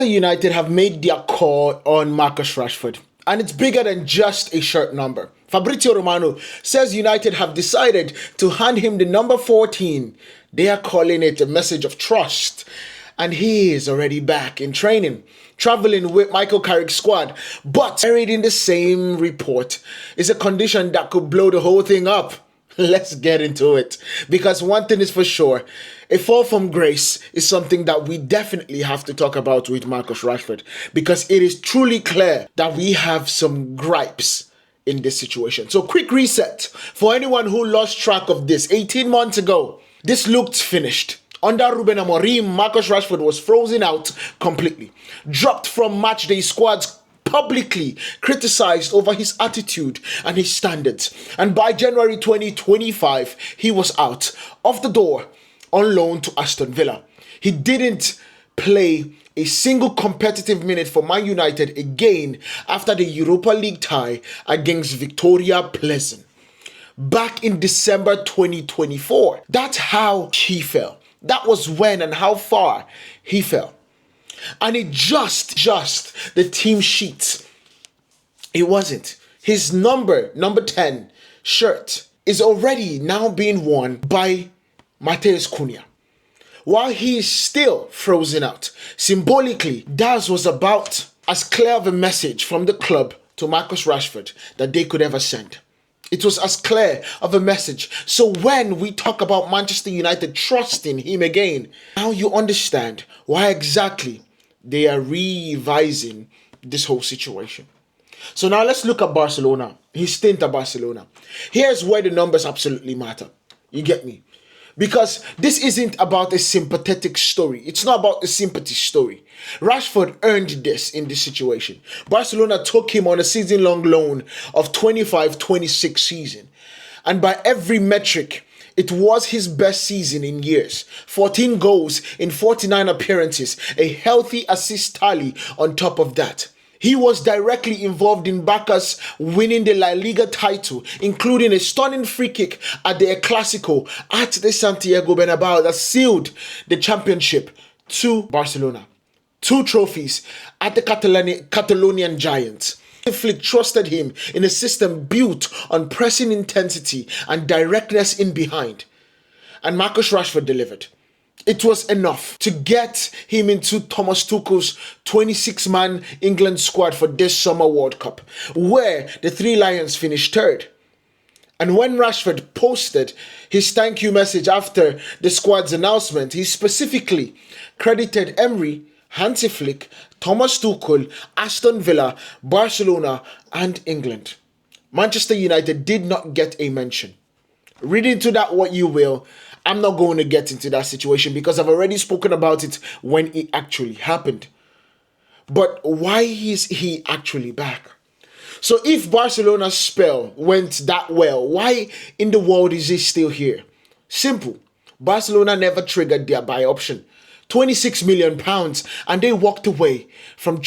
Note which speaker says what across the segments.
Speaker 1: United have made their call on Marcus Rashford, and it's bigger than just a shirt number. Fabrizio Romano says United have decided to hand him the number 14. They are calling it a message of trust, and he is already back in training, traveling with Michael Carrick's squad. But buried in the same report is a condition that could blow the whole thing up. Let's get into it, because one thing is for sure, a fall from grace is something that we definitely have to talk about with Marcus Rashford, because it is truly clear that we have some gripes in this situation. So quick reset for anyone who lost track of this. 18 months ago, this looked finished. Under Ruben Amorim, Marcus Rashford was frozen out completely, dropped from matchday squads, publicly criticized over his attitude and his standards. And by January 2025, he was out of the door on loan to Aston Villa. He didn't play a single competitive minute for Man United again after the Europa League tie against Victoria Pleasant back in December 2024. That's how he fell. That was when and how far he fell. And it just the team sheets. It wasn't. His number 10 shirt is already now being worn by Matheus Cunha, while he is still frozen out. Symbolically, that was about as clear of a message from the club to Marcus Rashford that they could ever send. It was as clear of a message. So when we talk about Manchester United trusting him again, now you understand why exactly they are revising this whole situation. So now let's look at Barcelona, his stint at Barcelona. Here's where the numbers absolutely matter. You get me? Because this isn't about a sympathetic story. It's not about a sympathy story. Rashford earned this in this situation. Barcelona took him on a season-long loan of 25-26 season. And by every metric, it was his best season in years. 14 goals in 49 appearances, a healthy assist tally on top of that. He was directly involved in Barca's winning the La Liga title, including a stunning free kick at the Clásico at the Santiago Bernabéu that sealed the championship to Barcelona. 2 trophies at the Catalonian Giants. Flick trusted him in a system built on pressing intensity and directness in behind. And Marcus Rashford delivered. It was enough to get him into Thomas Tuchel's 26-man England squad for this summer World Cup, where the Three Lions finished 3rd. And when Rashford posted his thank you message after the squad's announcement, he specifically credited Emery, Hansi Flick, Thomas Tuchel, Aston Villa, Barcelona, and England. Manchester United did not get a mention. Read into that what you will. I'm not going to get into that situation because I've already spoken about it when it actually happened. But why is he actually back? So if Barcelona's spell went that well, why in the world is he still here? Simple. Barcelona never triggered their buy option. £26 million, and they walked away from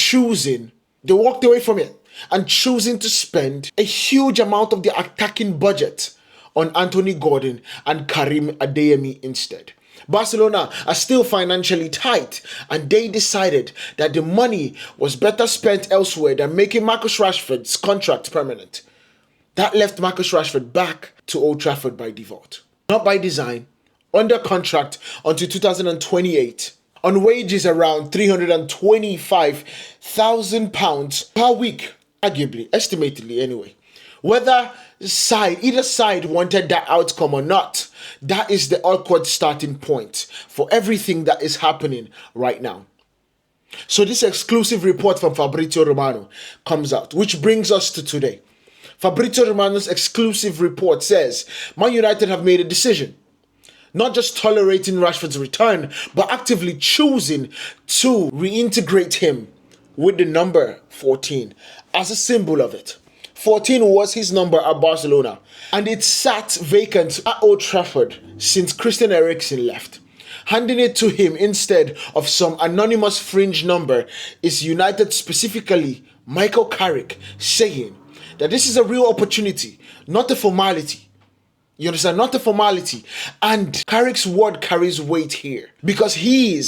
Speaker 1: it and choosing to spend a huge amount of the attacking budget on Anthony Gordon and Karim Adeyemi instead. Barcelona are still financially tight, and they decided that the money was better spent elsewhere than making Marcus Rashford's contract permanent. That left Marcus Rashford back to Old Trafford by default. Not by design, under contract until 2028, on wages around £325,000 per week, arguably, estimatedly anyway. Whether either side wanted that outcome or not, that is the awkward starting point for everything that is happening right now. So this exclusive report from Fabrizio Romano comes out, which brings us to today. Fabrizio Romano's exclusive report says Man United have made a decision, not just tolerating Rashford's return, but actively choosing to reintegrate him with the number 14 as a symbol of it. 14 was his number at Barcelona, and it sat vacant at Old Trafford since Christian Eriksen left. Handing it to him instead of some anonymous fringe number is United, specifically Michael Carrick, saying that this is a real opportunity, not a formality. You understand? Not a formality. And Carrick's word carries weight here because he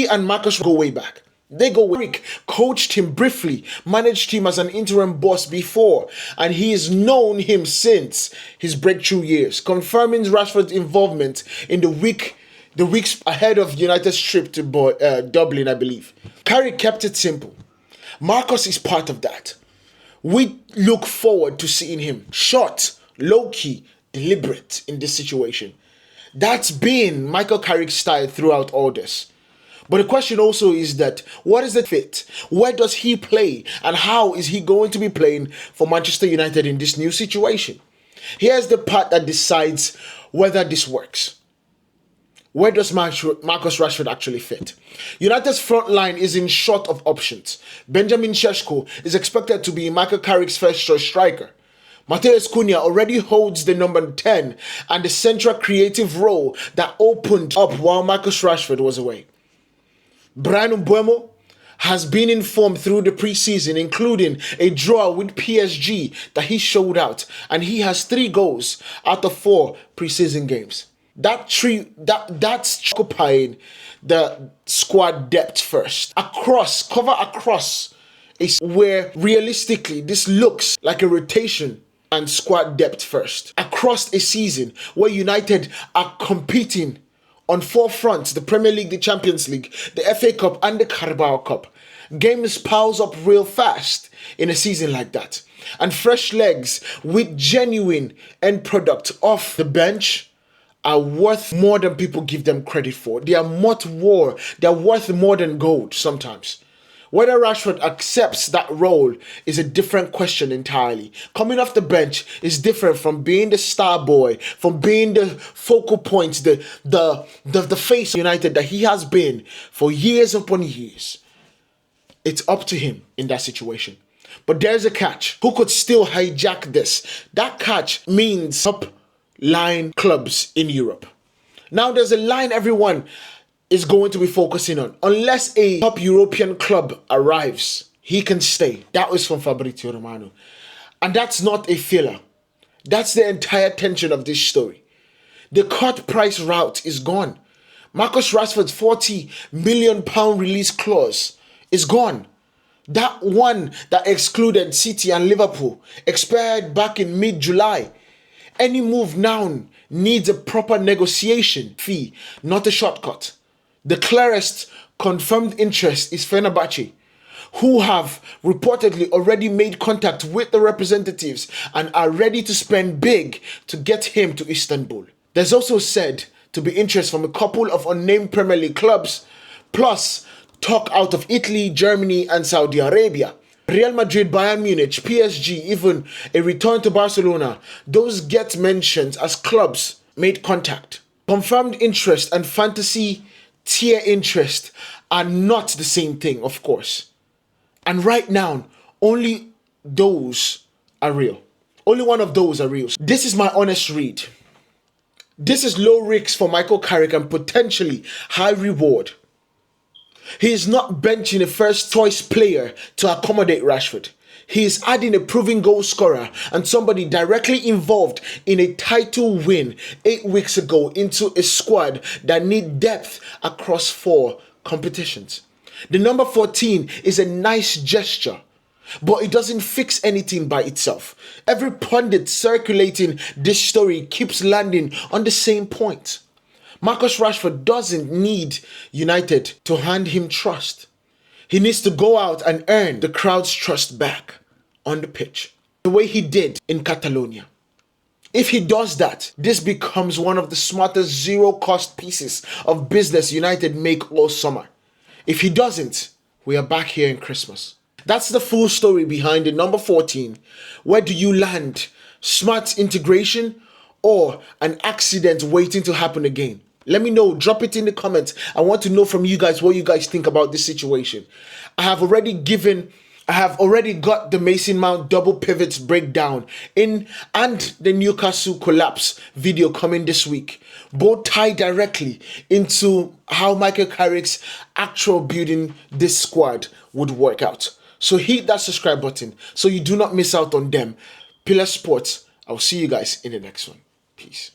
Speaker 1: and Marcus go way back. They go with Carrick, coached him briefly, managed him as an interim boss before, and he has known him since his breakthrough years, confirming Rashford's involvement in the weeks ahead of United's trip to Dublin, I believe. Carrick kept it simple. Marcus is part of that. We look forward to seeing him short, low-key, deliberate in this situation. That's been Michael Carrick's style throughout all this. But the question also is that, what is the fit? Where does he play? And how is he going to be playing for Manchester United in this new situation? Here's the part that decides whether this works. Where does Marcus Rashford actually fit? United's front line is in short of options. Benjamin Sesko is expected to be Michael Carrick's first choice striker. Matheus Cunha already holds the number 10 and the central creative role that opened up while Marcus Rashford was away. Ruben Amorim has been informed through the preseason, including a draw with PSG that he showed out, and he has 3 goals out of 4 preseason games. That's occupying the squad depth first. Cover across is where realistically this looks like a rotation and squad depth first. Across a season where United are competing on 4 fronts: the Premier League, the Champions League, the FA Cup and the Carabao Cup. Games piles up real fast in a season like that. And fresh legs with genuine end product off the bench are worth more than people give them credit for. They're worth more than gold sometimes. Whether Rashford accepts that role is a different question entirely. Coming off the bench is different from being the star boy, from being the focal point, the face of United that he has been for years upon years. It's up to him in that situation. But there's a catch. Who could still hijack this? That catch means top line clubs in Europe. Now there's a line everyone is going to be focusing on. Unless a top European club arrives, he can stay. That was from Fabrizio Romano. And that's not a filler. That's the entire tension of this story. The cut price route is gone. Marcus Rashford's £40 million release clause is gone. That one that excluded City and Liverpool expired back in mid-July. Any move now needs a proper negotiation fee, not a shortcut. The clearest confirmed interest is Fenerbahçe, who have reportedly already made contact with the representatives and are ready to spend big to get him to Istanbul. There's also said to be interest from a couple of unnamed Premier League clubs, plus talk out of Italy, Germany and Saudi Arabia. Real Madrid, Bayern Munich, PSG, even a return to Barcelona, those get mentioned as clubs made contact. Confirmed interest and fantasy tier interest are not the same thing, of course. And right now, only those are real. Only one of those are real. This is my honest read. This is low risk for Michael Carrick and potentially high reward. He is not benching a first choice player to accommodate Rashford. He is adding a proven goal scorer and somebody directly involved in a title win 8 weeks ago into a squad that need depth across 4 competitions. The number 14 is a nice gesture, but it doesn't fix anything by itself. Every pundit circulating this story keeps landing on the same point. Marcus Rashford doesn't need United to hand him trust. He needs to go out and earn the crowd's trust back on the pitch, the way he did in Catalonia. If he does that, this becomes one of the smartest zero-cost pieces of business United make all summer. If he doesn't, we are back here in Christmas. That's the full story behind the number 14. Where do you land? Smart integration or an accident waiting to happen again? Let me know. Drop it in the comments. I want to know from you guys what you guys think about this situation. I have already got the Mason Mount double pivots breakdown and the Newcastle collapse video coming this week. Both tie directly into how Michael Carrick's actual building this squad would work out. So hit that subscribe button so you do not miss out on them. PILLAH Sports. I'll see you guys in the next one. Peace.